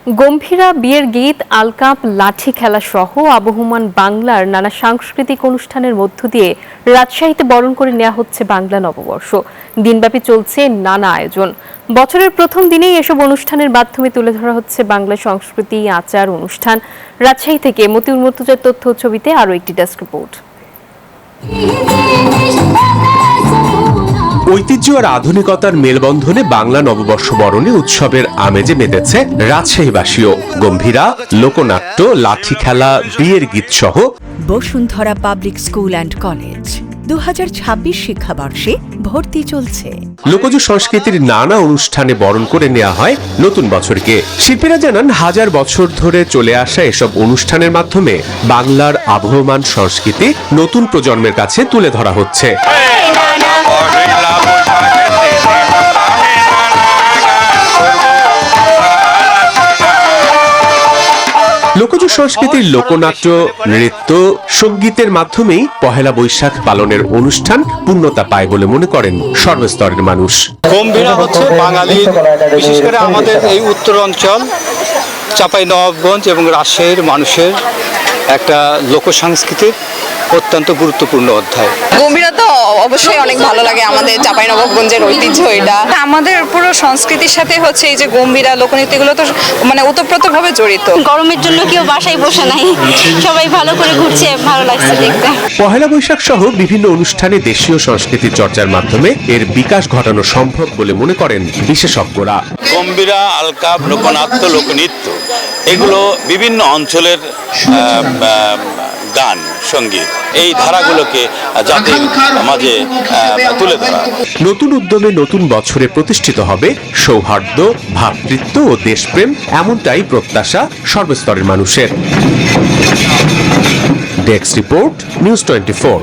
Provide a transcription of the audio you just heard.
গম্ভীরা, বিয়ের গীত, আলকাপ, লাঠি খেলা সহ আবহমান বাংলার নানা সাংস্কৃতিক অনুষ্ঠানের মধ্য দিয়ে রাজশাহীতে বরণ করে নেওয়া হচ্ছে বাংলা নববর্ষ। দিনব্যাপী চলছে নানা আয়োজন। বছরের প্রথম দিনেই এসব অনুষ্ঠানের মাধ্যমে তুলে ধরা হচ্ছে বাংলা সংস্কৃতি, আচার, অনুষ্ঠান। রাজশাহী থেকে মতিউর মুর্তজার তথ্য ছবিতে আরও একটি ডেস্ক রিপোর্ট। ঐতিহ্য আর আধুনিকতার মেলবন্ধনে বাংলা নববর্ষ বরণে উৎসবের আমেজে মেতেছে রাজশাহীবাসীও। গম্ভীরা, লোকনাট্য, লাঠি খেলা, বিয়ের গীত সহ Bashundhara public school and college 2026 শিক্ষাবর্ষে ভর্তি চলছে। লোকজ সংস্কৃতির নানা অনুষ্ঠানে বরণ করে নেওয়া হয় নতুন বছরকে। শিল্পীরা জানান, হাজার বছর ধরে চলে আসা এসব অনুষ্ঠানের মাধ্যমে বাংলার আবহমান সংস্কৃতি নতুন প্রজন্মের কাছে তুলে ধরা হচ্ছে। লোকজ সংস্কৃতির লোকনাট্য, নৃত্য, সঙ্গীতের মাধ্যমেই পহেলা বৈশাখ পালনের অনুষ্ঠান পূর্ণতা পায় বলে মনে করেন সর্বস্তরের মানুষ। গম্ভীরা হচ্ছে বাঙালির, বিশেষ করে আমাদের এই উত্তর অঞ্চল চাঁপাইনবাবগঞ্জ এবং রাজশাহীর মানুষের একটা লোকসংস্কৃতির অত্যন্ত গুরুত্বপূর্ণ অধ্যায়। গম্ভীরা তো অবশ্যই অনেক ভালো লাগে, আমাদের চাঁপাইনবাবগঞ্জের ঐতিহ্য এটা। আমাদের পুরো সংস্কৃতির সাথে হচ্ছে এই যে গম্ভীরা, লোকনৃত্য, এগুলো তো মানে ওতপ্রোতভাবে জড়িত। গরমের জন্য কেউ বাসায় বসে নাই, সবাই ভালো করে ঘুরছে, ভালো লাগছে দেখতে। পহেলা বৈশাখ সহ বিভিন্ন অনুষ্ঠানে দেশীয় সংস্কৃতির চর্চার মাধ্যমে এর বিকাশ ঘটানো সম্ভব বলে মনে করেন বিশেষজ্ঞরা। গম্ভীরা, আলকাপ, লোকনাট্য, লোকনৃত্য এগুলো বিভিন্ন অঞ্চলের গান, সঙ্গীত, এই ধারাগুলোকে জাতির মাঝে তুলে ধরা। নতুন উদ্যমে নতুন বছরে প্রতিষ্ঠিত হবে সৌহার্দ্য, ভ্রাতৃত্ব ও দেশপ্রেম, এমনটাই প্রত্যাশা সর্বস্তরের মানুষের। Desk report, news 24।